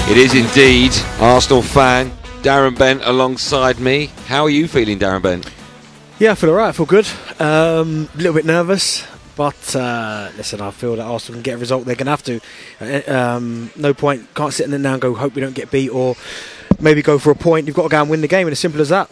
It is indeed Arsenal fan Darren Bent alongside me. How are you feeling, Darren Bent? Yeah, I feel alright, I feel good. A little bit nervous, but listen, I feel that Arsenal can get a result. They're going to have to. No point, can't sit in there now and go, hope we don't get beat, or maybe go for a point. You've got to go and win the game, and as simple as that.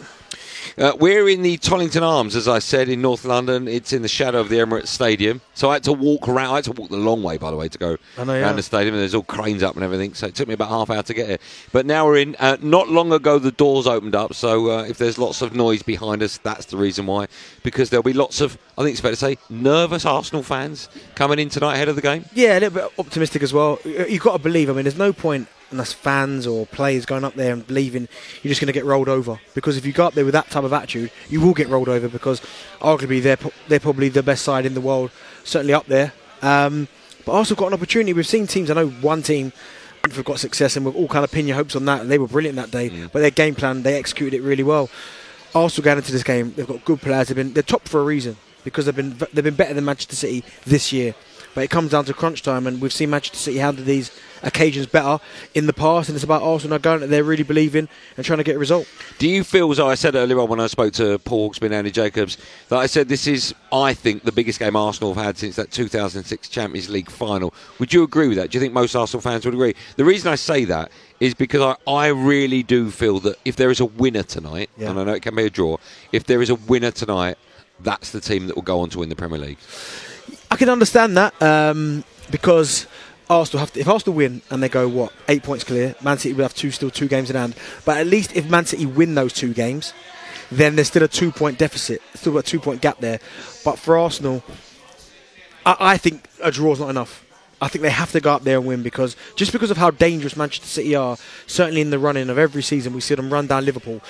We're in the Tollington Arms, as I said, in North London. It's in the shadow of the Emirates Stadium. So I had to walk around. I had to walk the long way, by the way, to go around the stadium. And there's all cranes up and everything. So it took me about half an hour to get here. But now we're in. Not long ago, the doors opened up. So if there's lots of noise behind us, that's the reason why. Because there'll be lots of, I think it's fair to say, nervous Arsenal fans coming in tonight ahead of the game. Yeah, a little bit optimistic as well. You've got to believe. I mean, there's no point unless fans or players going up there and believing you're just going to get rolled over. Because if you go up there with that type of attitude, you will get rolled over, because arguably they're probably the best side in the world, certainly up there. But also got an opportunity. We've seen teams, I know one team have got success and we've all kind of pinned your hopes on that, and they were brilliant that day. But their game plan, they executed it really well. Arsenal going into this game, they've got good players. They're top for a reason, because they've been better than Manchester City this year. But it comes down to crunch time, and we've seen Manchester City handle these occasions better in the past, and it's about Arsenal now going that they're really believing and trying to get a result. Do you feel, as I said earlier on when I spoke to Paul Hawksby and Andy Jacobs, that I said this is, I think, the biggest game Arsenal have had since that 2006 Champions League final? Would you agree with that? Do you think most Arsenal fans would agree? The reason I say that is because I really do feel that if there is a winner tonight, and I know it can be a draw, if there is a winner tonight, that's the team that will go on to win the Premier League. I can understand that, because Arsenal if Arsenal win and they go 8 points clear, Man City will have still two games in hand. But at least if Man City win those two games, then there's still a 2 point deficit, still got a 2 point gap there. But for Arsenal, I think a draw is not enough. I think they have to go up there and win, because of how dangerous Manchester City are. Certainly in the run-in of every season, we see them run down Liverpool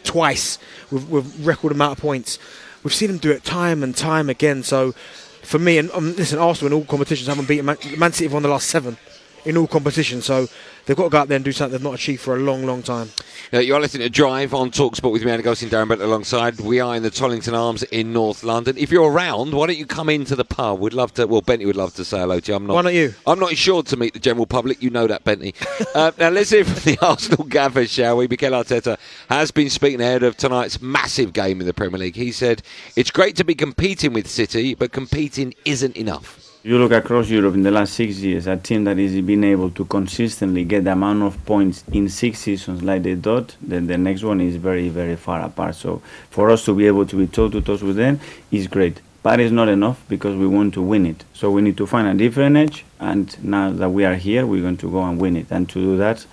twice with record amount of points. We've seen them do it time and time again. So for me, and listen, Arsenal in all competitions haven't beaten Man City. Have won the last 7 in all competitions, so they've got to go out there and do something they've not achieved for a long, long time. You are listening to Drive on talkSPORT with me, Andy and Darren Bent alongside. We are in the Tollington Arms in North London. If you're around, why don't you come into the pub? We'd love to. Well, Bentley would love to say hello to you. Why not you? I'm not insured to meet the general public. You know that, Bentley. Now let's hear from the Arsenal gaffer, shall we? Mikel Arteta has been speaking ahead of tonight's massive game in the Premier League. He said, "It's great to be competing with City, but competing isn't enough." You look across Europe in the last 6 years, a team that has been able to consistently get the amount of points in 6 seasons like they did, then the next one is very, very far apart. So for us to be able to be toe-to-toe with them is great. But it's not enough, because we want to win it. So we need to find a different edge, and now that we are here, we're going to go and win it. And to do that,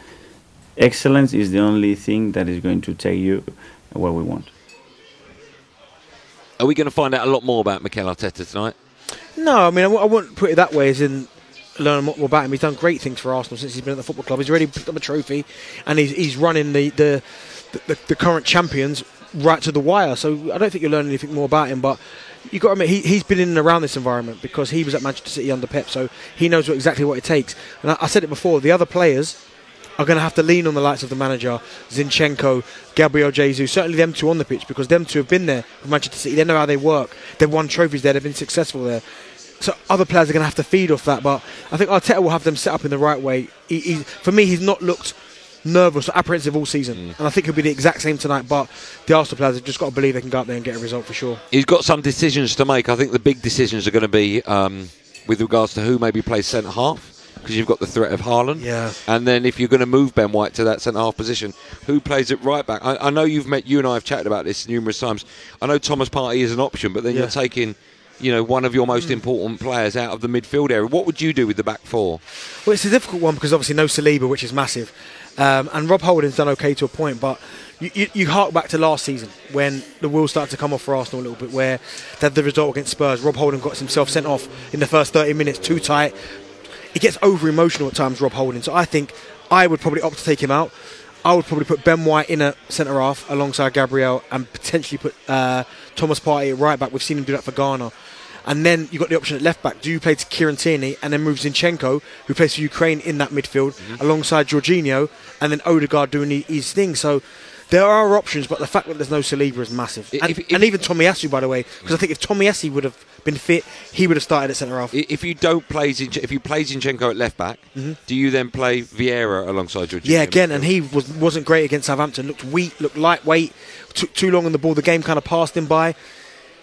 excellence is the only thing that is going to take you where we want. Are we going to find out a lot more about Mikel Arteta tonight? No, I mean, I wouldn't put it that way, as in learn more about him. He's done great things for Arsenal since he's been at the football club. He's already picked up a trophy, and he's running the current champions right to the wire. So I don't think you'll learn anything more about him. But you've got to admit, he's been in and around this environment, because he was at Manchester City under Pep, so he knows exactly what it takes. And I said it before, the other players are going to have to lean on the likes of the manager, Zinchenko, Gabriel Jesus, certainly them two on the pitch, because them two have been there with Manchester City. They know how they work. They've won trophies there. They've been successful there. So other players are going to have to feed off that. But I think Arteta will have them set up in the right way. For me, he's not looked nervous or apprehensive all season. And I think he'll be the exact same tonight. But the Arsenal players have just got to believe they can go out there and get a result for sure. He's got some decisions to make. I think the big decisions are going to be with regards to who maybe plays centre-half, because you've got the threat of Haaland. Yeah. And then if you're going to move Ben White to that centre-half position, who plays at right-back? I know you and I have chatted about this numerous times. I know Thomas Partey is an option, but then you're taking, one of your most important players out of the midfield area. What would you do with the back four? Well, it's a difficult one, because obviously no SALIBA, which is massive. And Rob Holding's done okay to a point, but you hark back to last season when the wheels started to come off for Arsenal a little bit, where they had the result against Spurs. Rob Holding got himself sent off in the first 30 minutes, too tight. He gets over-emotional at times, Rob Holding. So I think I would probably opt to take him out. I would probably put Ben White in a centre-half alongside Gabriel, and potentially put Thomas Partey at right-back. We've seen him do that for Ghana. And then you've got the option at left-back. Do you play to Kieran Tierney and then move Zinchenko, who plays for Ukraine, in that midfield, alongside Jorginho, and then Odegaard doing his thing? So there are options, but the fact that there's no SALIBA is massive. And even Tomiyasu, by the way, because I think if Tomiyasu would have been fit, he would have started at centre-half. If you don't play, if you play Zinchenko at left-back, do you then play Vieira alongside Jorginho? Yeah, again, and he wasn't great against Southampton. Looked weak, looked lightweight, took too long on the ball. The game kind of passed him by.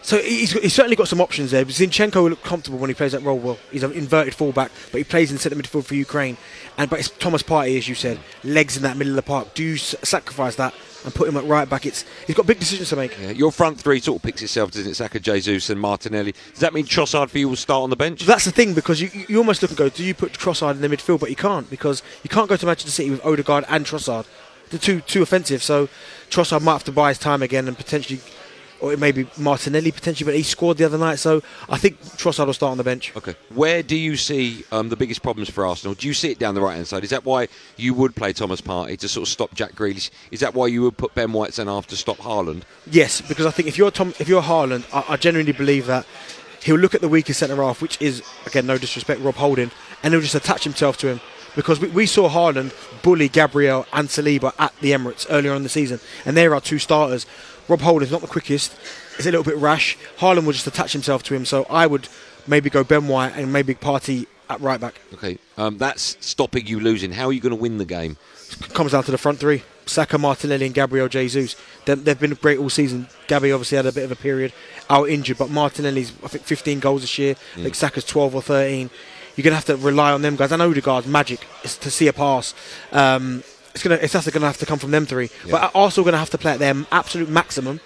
So he's certainly got some options there. Zinchenko looked comfortable when he plays that role. Well, he's an inverted fullback, but he plays in centre midfield for Ukraine. But it's Thomas Partey, as you said, legs in that middle of the park. Do you sacrifice that and put him at right back? He's got big decisions to make. Yeah, your front three sort of picks itself, doesn't it? XHAKA, Jesus and Martinelli. Does that mean Trossard for you will start on the bench? That's the thing, because you almost look and go, do you put Trossard in the midfield? But you can't, because you can't go to Manchester City with Odegaard and Trossard. They're too offensive. So Trossard might have to buy his time again and potentially... Or it may be Martinelli potentially, but he scored the other night, so I think Trossard will start on the bench. Okay. Where do you see the biggest problems for Arsenal? Do you see it down the right-hand side? Is that why you would play Thomas Partey to sort of stop Jack Grealish? Is that why you would put Ben White centre-half to stop Haaland? Yes, because I think if you're Haaland, I genuinely believe that he'll look at the weakest centre-half, which is, again, no disrespect, Rob Holding, and he'll just attach himself to him. Because we saw Haaland bully Gabriel and Saliba at the Emirates earlier on in the season, and they're our two starters. Rob Holding's not the quickest. It's a little bit rash. Haaland will just attach himself to him, so I would maybe go Ben White and maybe Partey at right back. Okay, that's stopping you losing. How are you going to win the game? It comes down to the front three. Saka, Martinelli and Gabriel Jesus. They've been great all season. Gabby obviously had a bit of a period out injured, but Martinelli's, I think, 15 goals this year. I think Saka's 12 or 13. You're going to have to rely on them guys. I know Odegaard's magic is to see a pass. It's going to have to come from them three. Yeah. But Arsenal are going to have to play at their absolute maximum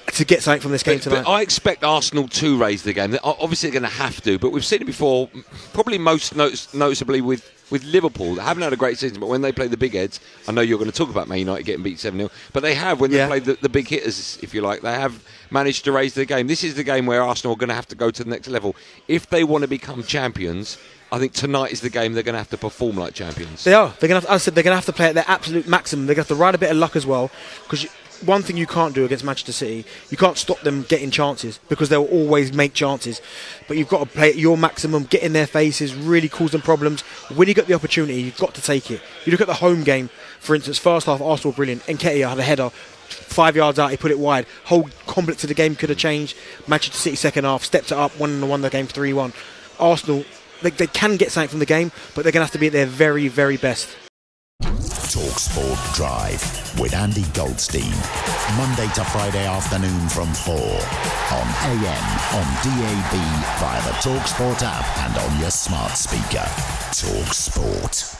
to get something from this game tonight. But I expect Arsenal to raise the game. They're obviously going to have to, but we've seen it before, probably most noticeably with Liverpool. They haven't had a great season, but when they play the big heads, I know you're going to talk about Man United getting beat 7-0, but they have, when they play the big hitters, if you like, they have managed to raise the game. This is the game where Arsenal are going to have to go to the next level. If they want to become champions, I think tonight is the game they're going to have to perform like champions. They are. They're going to have to play at their absolute maximum. They're going to have to ride a bit of luck as well, because one thing you can't do against Manchester City, you can't stop them getting chances, because they'll always make chances. But you've got to play at your maximum, get in their faces, really cause them problems. When you get the opportunity, you've got to take it. You look at the home game, for instance, first half, Arsenal brilliant. Nketiah had a header, 5 yards out, he put it wide. Whole complex of the game could have changed. Manchester City second half, stepped it up, won the game 3-1. Arsenal, they can get something from the game, but they're going to have to be at their very, very best. talkSPORT Drive with Andy Goldstein. Monday to Friday afternoon from 4 on AM, on DAB, via the talkSPORT app and on your smart speaker. talkSPORT.